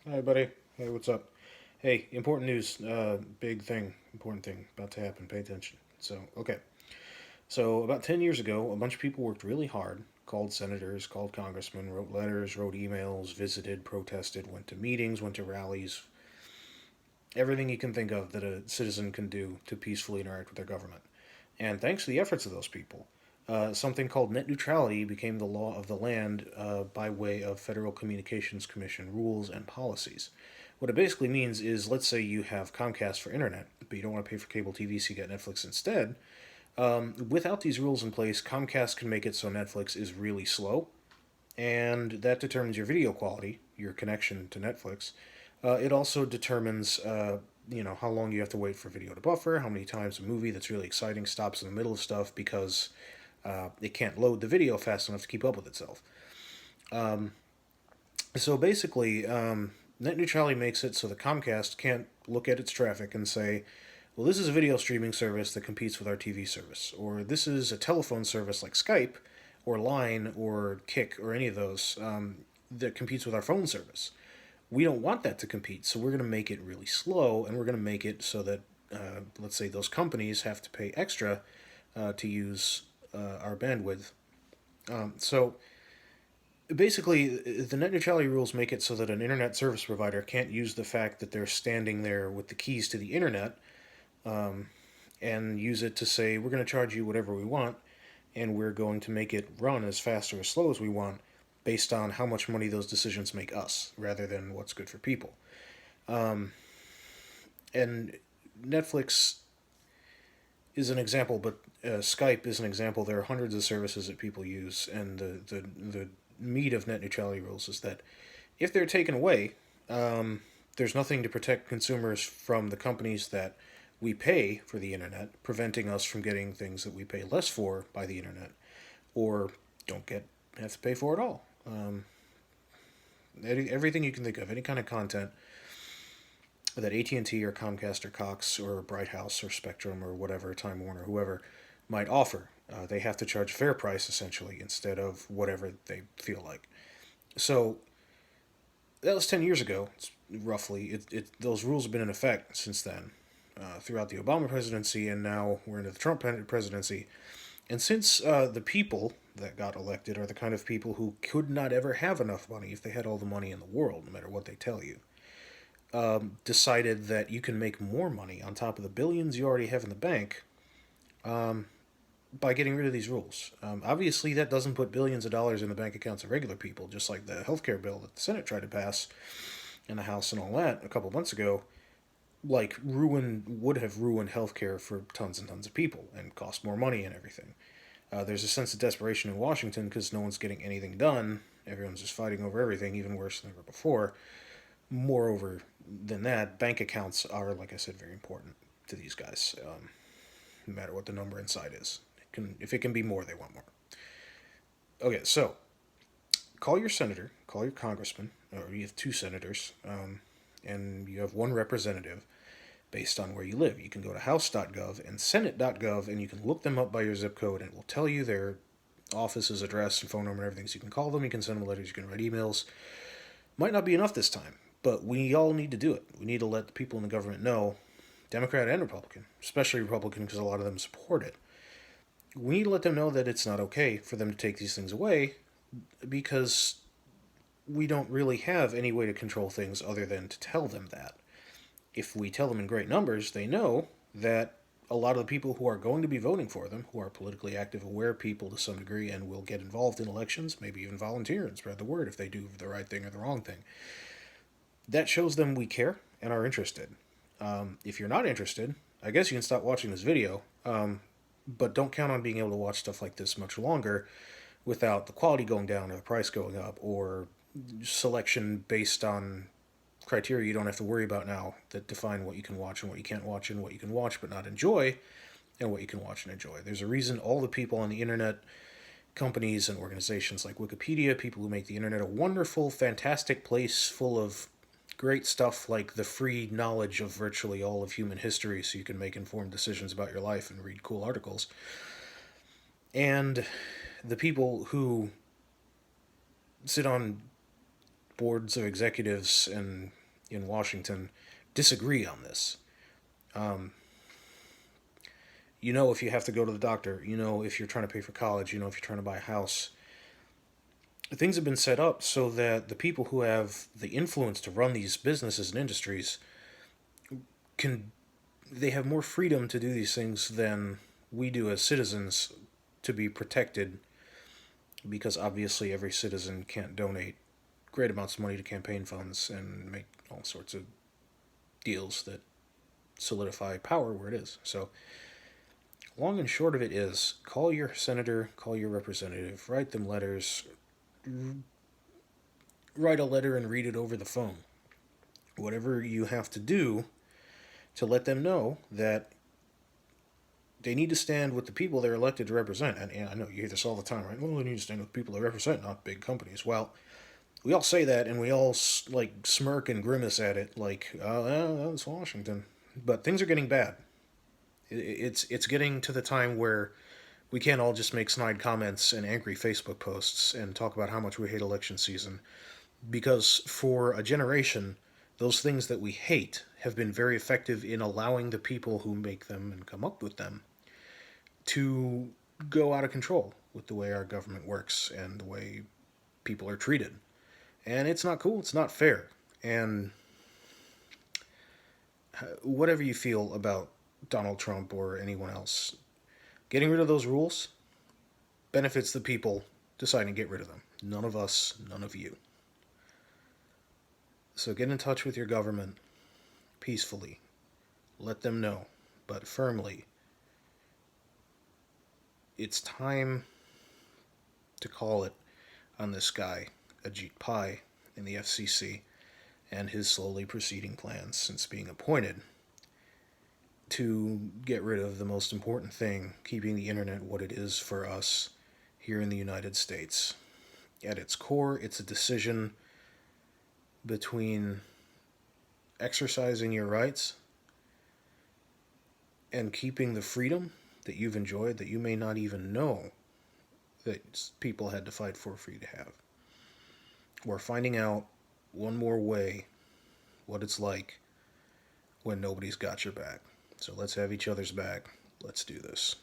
Hi, buddy. Hey, what's up? Hey, important news. Big thing. Important thing about to happen. Pay attention. Okay. So, about 10 years ago, a bunch of people worked really hard, called senators, called congressmen, wrote letters, wrote emails, visited, protested, went to meetings, went to rallies, everything you can think of that a citizen can do to peacefully interact with their government. And thanks to the efforts of those people, something called net neutrality became the law of the land by way of Federal Communications Commission rules and policies. What it basically means is, let's say you have Comcast for internet, but you don't want to pay for cable TV, so you get Netflix instead. Without these rules in place, Comcast can make it so Netflix is really slow, and that determines your video quality, your connection to Netflix. It also determines, how long you have to wait for video to buffer, how many times a movie that's really exciting stops in the middle of stuff because it can't load the video fast enough to keep up with itself. So basically, net neutrality makes it so that Comcast can't look at its traffic and say, well, this is a video streaming service that competes with our TV service, or this is a telephone service like Skype, or Line, or Kick, or any of those that competes with our phone service. We don't want that to compete, so we're going to make it really slow, and we're going to make it so that, let's say, those companies have to pay extra to use our bandwidth. So basically, the net neutrality rules make it so that an internet service provider can't use the fact that they're standing there with the keys to the internet and use it to say, we're going to charge you whatever we want, and we're going to make it run as fast or as slow as we want based on how much money those decisions make us rather than what's good for people. And Netflix is an example, but Skype is an example. There are hundreds of services that people use, and the meat of net neutrality rules is that if they're taken away, there's nothing to protect consumers from the companies that we pay for the internet, preventing us from getting things that we pay less for by the internet, or don't get have to pay for at all. Everything you can think of, any kind of content that AT&T or Comcast or Cox or Bright House or Spectrum or whatever, Time Warner, whoever might offer, they have to charge fair price essentially instead of whatever they feel like. So that was 10 years ago, roughly. Those rules have been in effect since then, throughout the Obama presidency, and now we're into the Trump presidency. And since the people that got elected are the kind of people who could not ever have enough money if they had all the money in the world, no matter what they tell you, decided that you can make more money on top of the billions you already have in the bank by getting rid of these rules. Obviously, that doesn't put billions of dollars in the bank accounts of regular people, just like the healthcare bill that the Senate tried to pass in the House and all that a couple months ago. Like, would have ruined healthcare for tons and tons of people and cost more money and everything. There's a sense of desperation in Washington because no one's getting anything done. Everyone's just fighting over everything, even worse than ever before. Moreover than that, bank accounts are, like I said, very important to these guys, no matter what the number inside is. If it can be more, they want more. Okay, so call your senator, call your congressman, or you have two senators, and you have one representative based on where you live. You can go to house.gov and senate.gov, and you can look them up by your zip code, and it will tell you their office's address and phone number and everything. So you can call them, you can send them letters, you can write emails. Might not be enough this time, but we all need to do it. We need to let the people in the government know, Democrat and Republican, especially Republican because a lot of them support it. We need to let them know that it's not okay for them to take these things away because we don't really have any way to control things other than to tell them that. If we tell them in great numbers, they know that a lot of the people who are going to be voting for them, who are politically active, aware people to some degree, and will get involved in elections, maybe even volunteer and spread the word if they do the right thing or the wrong thing. That shows them we care and are interested. If you're not interested, I guess you can stop watching this video, but don't count on being able to watch stuff like this much longer without the quality going down or the price going up or selection based on criteria you don't have to worry about now that define what you can watch and what you can't watch and what you can watch but not enjoy and what you can watch and enjoy. There's a reason all the people on the internet, companies and organizations like Wikipedia, people who make the internet a wonderful, fantastic place full of great stuff like the free knowledge of virtually all of human history so you can make informed decisions about your life and read cool articles. And the people who sit on boards of executives in Washington disagree on this. If you have to go to the doctor, if you're trying to pay for college, if you're trying to buy a house. Things have been set up so that the people who have the influence to run these businesses and industries can they have more freedom to do these things than we do as citizens to be protected, because obviously every citizen can't donate great amounts of money to campaign funds and make all sorts of deals that solidify power where it is. So long and short of it is, call your senator, call your representative, write them letters, write a letter and read it over the phone. Whatever you have to do to let them know that they need to stand with the people they're elected to represent. And I know you hear this all the time, right? Well, they need to stand with people they represent, not big companies. Well, we all say that, and we all smirk and grimace at it, like, oh, that's Washington. But things are getting bad. It's getting to the time where we can't all just make snide comments and angry Facebook posts and talk about how much we hate election season, because for a generation, those things that we hate have been very effective in allowing the people who make them and come up with them to go out of control with the way our government works and the way people are treated. And it's not cool, it's not fair. And whatever you feel about Donald Trump or anyone else, getting rid of those rules benefits the people deciding to get rid of them. None of us, none of you. So get in touch with your government peacefully. Let them know, but firmly, it's time to call it on this guy, Ajit Pai, in the FCC, and his slowly proceeding plans since being appointed to get rid of the most important thing, keeping the internet what it is for us here in the United States. At its core, it's a decision between exercising your rights and keeping the freedom that you've enjoyed that you may not even know that people had to fight for you to have. Or finding out one more way what it's like when nobody's got your back. So let's have each other's back. Let's do this.